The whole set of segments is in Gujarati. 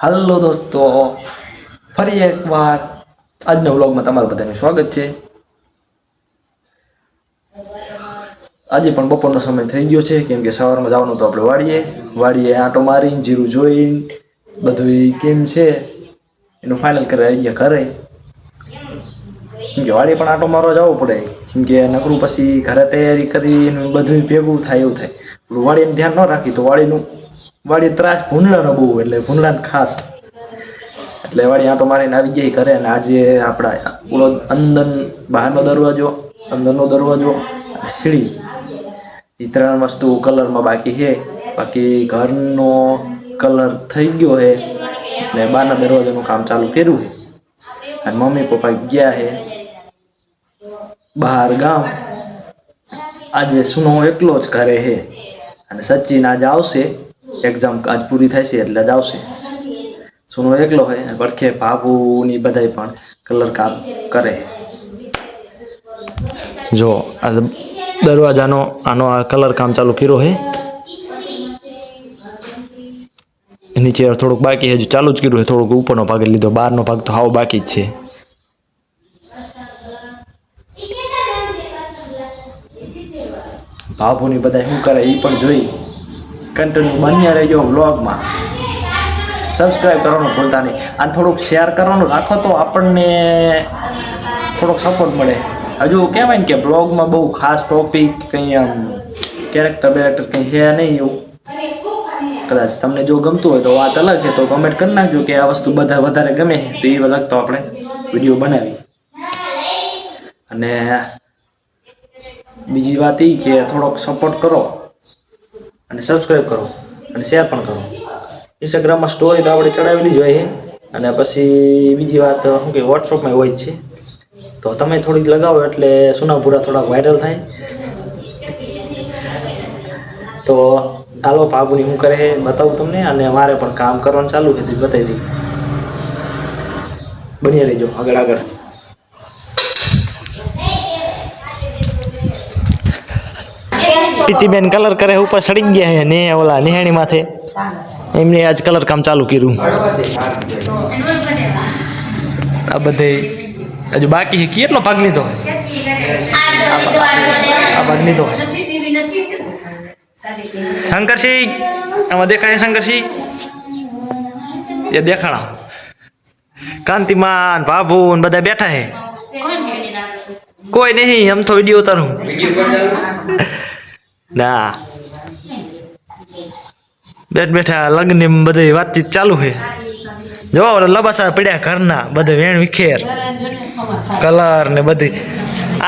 હલો દોસ્તો, ફરી એકવાર આજના વ્લોગમાં તમારું બધાનું સ્વાગત છે। આજે પણ બપોરનો સમય થઈ ગયો છે, કેમ કે સવારમાં જવાનું તો આપણે વાડીએ આંટો મારીને જીરું જોઈને બધું કેમ છે એનું ફાઇનલ કરી આવી ગયા ઘરે। કેમ કે વાડીએ પણ આંટો મારવા જવું પડે, કેમ કે નકરું પછી ઘરે તૈયારી કરીને બધું ભેગું થાય એવું થાય। વાડીનું ધ્યાન ન રાખી તો વાડી ત્રાસ ભૂંડડાનો બહુ, એટલે ભૂંડડાને ખાસ એટલે વાડી આંટો મારીને આવી ગયા ઘરે। અને આજે આપણા ઓલો બહારનો દરવાજો, અંદરનો દરવાજો, સીડી એ ત્રણ વસ્તુ કલરમાં બાકી છે। બાકી ઘરનો કલર થઈ ગયો છે ને બહારના દરવાજાનું કામ ચાલુ કર્યું છે। અને મમ્મી પપ્પા ગયા છે બહાર ગામ। આજે સુનો એકલો જ ઘરે છે અને સચિન આજે આવશે, એક્ઝામ આજ પૂરી થાય છે એટલે જ આવશે। સુનો એકલો હોય અને પડખે ભાભુની બધાય પણ કલર કામ કરે। જો આ દરવાજાનો આનો આ કલર કામ ચાલુ કર્યો છે। નીચે થોડુંક બાકી છે, ચાલુ જ કર્યું છે। થોડુંક ઉપરનો ભાગ લીધો, બહારનો ભાગ તો હાવ બાકી જ છે। ભાભુની બધા શું કરે એ પણ જોઈ કન્ટિન્યુ બન્યા રહેજો વ્લોગમાં। સબસ્ક્રાઈબ કરવાનું ભૂલતા નહીં, અને થોડુંક શેર કરવાનું રાખો તો આપણને થોડોક સપોર્ટ મળે। હજુ કહેવાય ને કે બ્લોગમાં બહુ ખાસ ટોપિક કંઈ આમ કેરેક્ટર કંઈ છે નહીં એવું। કદાચ તમને જો ગમતું હોય તો વાત અલગ છે, તો કમેન્ટ કરી નાખજો કે આ વસ્તુ બધા વધારે ગમે તો એ અલગ તો આપણે વિડીયો બનાવી। અને બીજી વાત એ કે થોડોક સપોર્ટ કરો અને સબસ્ક્રાઈબ કરો અને શેર પણ કરો। ઇન્સ્ટાગ્રામમાં સ્ટોરી તો આપણે ચડાવેલી જ હોય છે, અને પછી બીજી વાત શું કે વોટ્સઅપમાં હોય જ છે, તો તમે થોડીક લગાવો એટલે સુનાપુરા થોડાક વાયરલ થાય। તો હાલો ભાભુની શું કરે બતાવું તમને, અને મારે પણ કામ કરવાનું ચાલુ છે તે બતાવી દઈ। બની રહેજો આગળ આગળ। પ્રીતિબેન કલર કરે ઉપર સડી ગયા છે ને ઓલા નિહાણી માથે, એમને આજ કલર કામ ચાલુ કર્યું। આ બધે હજુ બાકી છે। કેટલો ભાગ લીધો? આ ભાગ લીધો। શંકરસિંહ આમાં દેખાય? શંકરસિંહ એ દેખાણા। કાંતિમાન બાબુ બધા બેઠા છે। કોઈ નહીં, આમ તો વિડીયો ઉતારું ના, બેઠા લગ્ન ની બધી વાતચીત ચાલુ છે। જો લબાસા પડ્યા ઘરના બધે વેણ વિખેર, કલર ને બધી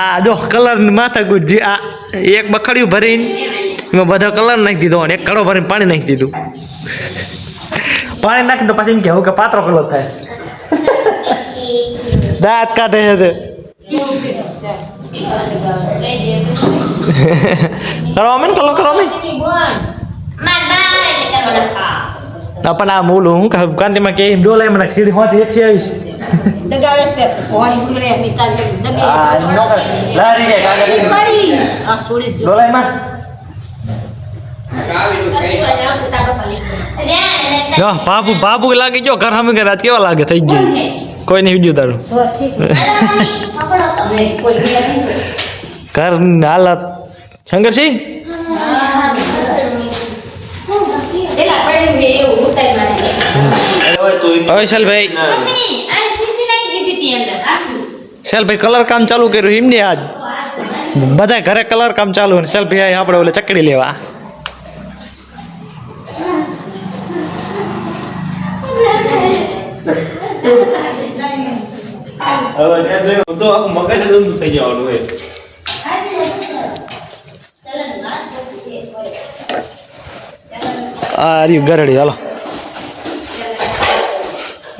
આ જો કલર ની માથાકૂટ જે આ એક બખડ્યું ભરીને એમાં બધો કલર નાખી દીધો, અને એક ઘડો ભરીને પાણી નાખી દીધું। પાણી નાખી તો પછી એમ કેવું કે પાત્રો કલર થાય। દાંત કાઢે છે કરો અમીન, કલર કરો અમીન। પણ આ બોલું હું કાંતિમાં કે ડોલાય મને સીડી હોતી એઠી આવીશ બાબુ લાગી ગયો ઘર હમી રાત કેવા લાગે થઈ ગઈ। કોઈ નહીં વિડીયો તારું ઘર હાલત। શંકરસિંહ શેલભાઈ કલર કામ ચાલુ કર્યું એમને આજ બધા ઘરે કલર કામ ચાલુ, શેલભાઈ આપણે ઓલે ચકડી લેવા। આ રહ્યું ગરડી, હાલો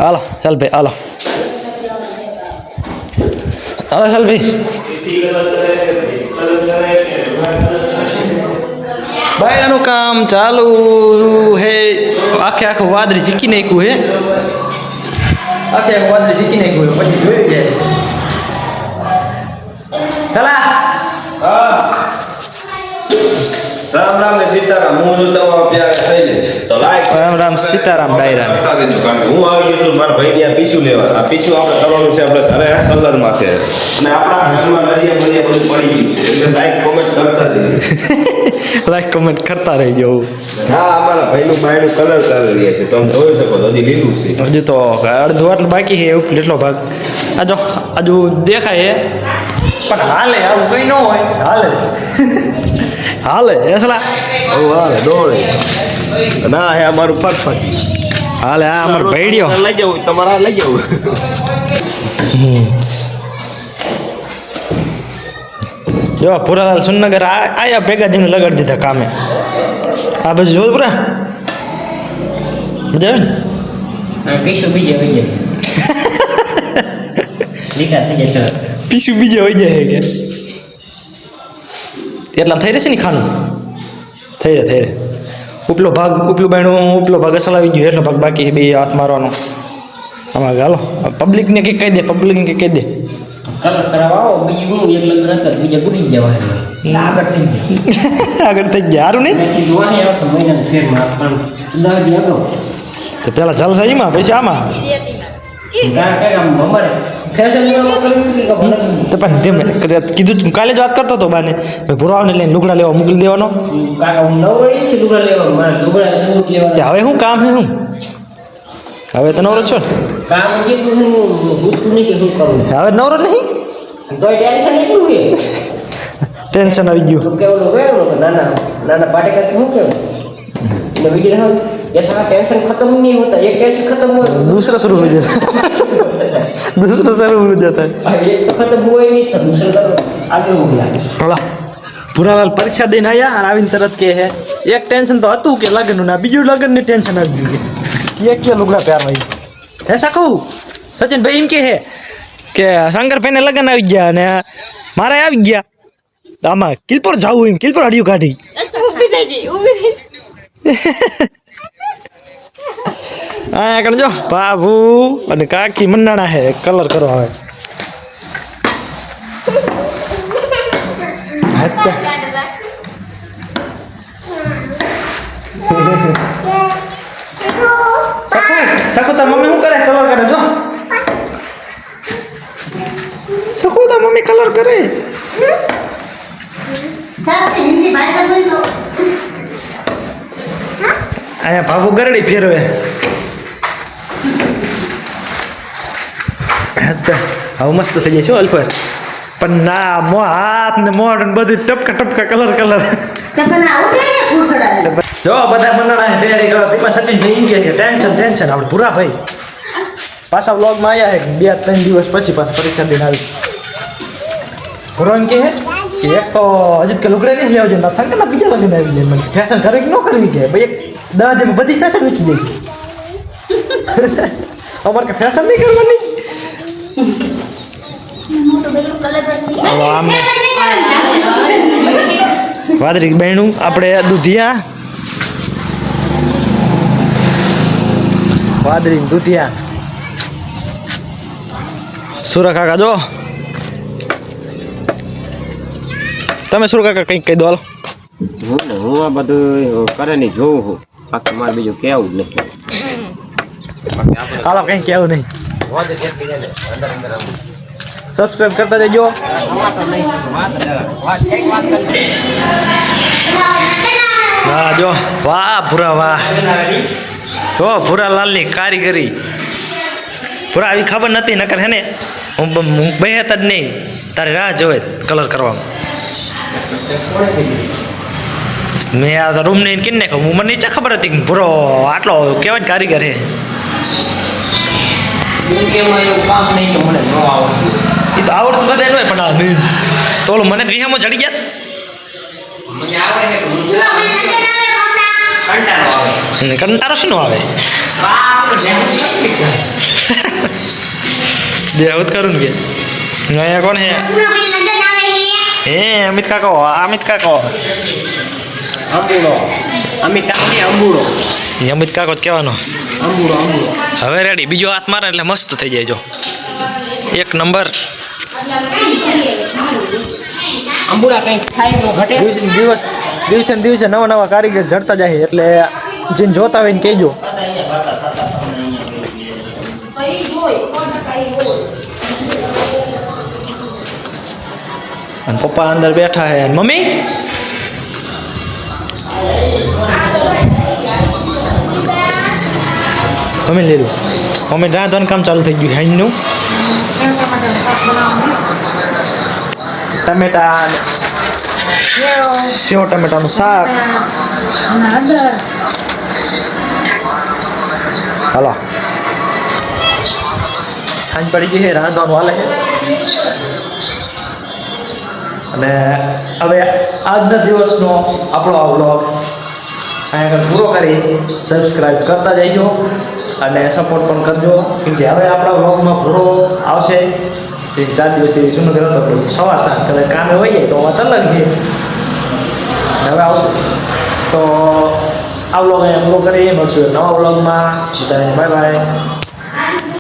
હાલો ચાલ ભાઈ, હાલો હાલો ચાલ ભાઈ। બાયણાનું કામ ચાલુ હે। આખું વાદળી ચીકી નાખ્યું હે, આખું વાદળી ચીકી નાખ્યું હે, પછી જોઈ જાય ચલા રામ રામ ને સીતારામ. હું છું તમારો પ્યારે શૈલેષ. તો લાઈક રામ રામ સીતારામ ડાયરા. કરતા દેજો, કારણ કે હું આવી ગયો છું મારા ભાઈની આ પીછું લેવા. આ પીછું આપણે કરવાનું છે આપણે ઘરે કલરમાં છે. અને આપણા ઘરમાં નરિયા બરિયા બધું પડી ગયું છે. એટલે લાઈક કોમેન્ટ કરતા દેજો. લાઈક કમેન્ટ કરતા રહેજો. હા, અમારા ભાઈનું બાયનું કલર કરી રહ્યા છે. તમે જોઈ શકો છો હજી લીલું છે. હજુ તો અડધો આટલું બાકી છે એવું એટલો ભાગ હજુ દેખાય છે પણ હાલે આવું કઈ ન હોય હાલે હાલે એસલા ઓ હાલે દોડે. ના હે અમારું પરફેક્ટ. હાલે આ અમાર ભેડિયો લઈ જવું તમારા લઈ જવું. જો પુરાલાલ સુનગર આયા ભેગા જઈને લગાડી દીધા કામે. આ બાજુ જો પૂરા મજા આવે ને પીછું બીજે વહી જાય લીકા થઈ જાય પીછું બીજે હોય જાય કે એટલામાં થઈ રહેશે ને ખાનું થઈ રહે ઉપલો ભાગ ઉપલું બાયણું ઉપલો ભાગ અસલ આવી ગયો એટલો ભાગ બાકી છે બે હાથ મારવાનો આમાં હાલો પબ્લિકને કંઈક કહી દે પબ્લિકને કંઈક કહી દે કલર કરાવવા આવો બીજું હું એક લગ્ન કર બીજા ગુડી જવા આગળ થઈ જાય આગળ થઈ ગયા સારું નહીં જોવાની આવશે મહિનાની ફેરમાં પણ 10 દી અગાઉ તો પેલા જલસા એમાં પછી આમાં અમારે ફેશન તો પણ તેમ કીધું કાલે જ વાત કરતો હતો બાને ભાઈ પુરાવાને લઈને લુગડા લેવા મોકલી દેવાનો કાકા હું નવરો છે લુગડા લેવા મારે લુગડા બૂટ તે લેવા હવે શું કામ છે શું હવે તો નવરો છો ને કામ કેટલું હું બૂટું નહીં કે શું કરું હવે નવરો નહીં તો ટેન્શન એટલું છે ટેન્શન આવી ગયું તો કેવું વેણો તો નાના નાના પાટેકા શું કેવું मैं वीडियो रहा ये सारा टेंशन खत्म नहीं होता एक टेंशन खत्म हुआ दूसरा शुरू हो जाता दूसरा शुरू हो जाता है एक तो खत्म हुआ ही नहीं था दूसरा तो आगे हो गया ઓલા પુરાવાલ પરીક્ષા દઈને આવ્યા અને આવીને તરત કે હે એક ટેન્શન તો હતું કે લગ્નનું ના બીજું લગ્નની ટેન્શન આવી ગયું કે લુગડા પહેરવા હે સાખું સચિનભાઈ એમ કે શંકરભાઈને લગ્ન આવી ગયા અને મારે આવી ગયા આમાં કિલપોર જવું એમ કિલપોર હડિયું કાઢી ઊભી થઈ ગઈ ઊભી થઈ હા આગળ જો બાબુ અને કાકી મંડાણા હે કલર કરો હવે સખુ તા મમ્મી શું કરે કલર કરે જો સખુ તા મમ્મી કલર કરે અહીંયા બાબુ ગરડી ફેરવે હવે મસ્ત થઈ જાય શું અલ્ફર પણ ના હાથ ને મોઢ ને બધું ટપકા ટપકા કલર જો બધા મંડળા તૈયારી કરો તેમાં સચિન ભાઈ ગયા છે ટેન્શન આપણે પૂરા ભાઈ પાછા વ્લોગમાં આવ્યા છે 2-3 દિવસ પછી પાછા પરીક્ષા દઈને આવી પૂરો એમ કે એક તો હજી કે લુગડે નહીં લેવા જોઈએ સંકટ ના બીજા લગીને આવી જાય મને ફેશન કરવી કે ન કરવી કે ભાઈ એક 10 દિવસ બધી ફેશન વીખી જાય અમારે કે ફેશન નહીં કરવાની વાદળી બહેણું આપણે દૂધિયા વાદળી દૂધિયા સુરા કાકા જો તમે સુરા કાકા કંઈક કહી દો હાલો હું આ બધું કરે નહીં જોઉં છું બાકી મારે બીજું કેવું જ નહીં હાલો કંઈ કહેવું નહીં સબસ્ક્રાઈબ કરતા જજો હા જો વાહ ભૂરા વાહ જો ભૂરા લાલની કારીગરી ભૂરા આવી ખબર નથી નકર હે ને હું બેહત જ નહીં તારે રાહ જોવે કલર કરવામાં મેં આ રૂમ ને કિન નાખ્યો હું મને નીચે ખબર હતી કે ભૂરો આટલો કેવાય ને કારીગર હે કામ નહીં તો મને ન આવડતું એ તો આવડતું બધા હોય પણ આ મેન તો ઓલું મને વિહામાં ચડી ગયા મને આવડે છે કંટાળો આવે કંટાળો શું આવે દેહુત કરું ને કે અહીંયા કોણ હે હે અમિત કાકો અંબુડો અમિત કાકી અંબુડો અમિત કાકો જ કહેવાનો અંબુડો હવે રેડી બીજો હાથ મારે એટલે મસ્ત થઈ જાય જો એક નંબર અંબુડા કંઈક થાય તો ઘટે દિવસ દિવસે ને દિવસે નવા નવા કારીગર જડતા જાય એટલે જેને જોતા હોય ને કહેજો. અને પપ્પા અંદર બેઠા હે. મમ્મી મમ્મી લીધું. મમ્મી રાંધવાનું કામ ચાલુ થઈ ગયું હાઈનું. ટમેટા સેવ ટમેટાનું શાક. હાલો સાંજ પડી ગઈ છે, રાંધવાનું હાલે છે. અને હવે આજના દિવસનો આપણો આ વ્લોગ અહીંયા આગળ પૂરો કરી સબસ્ક્રાઈબ કરતા જઈજો અને સપોર્ટ પણ કરજો. કેમ કે હવે આપણા વ્લોગમાં પૂરો આવશે 4 દિવસથી શું નથી રહેતો, સવાર સાંજ કદાચ કામે હોઈએ તો વાત અલગ છે. હવે આવશે તો આ વ્લોગ અહીંયા પૂરો કરીએ. મળશું નવા વ્લોગમાં. બધાને બાય બાય.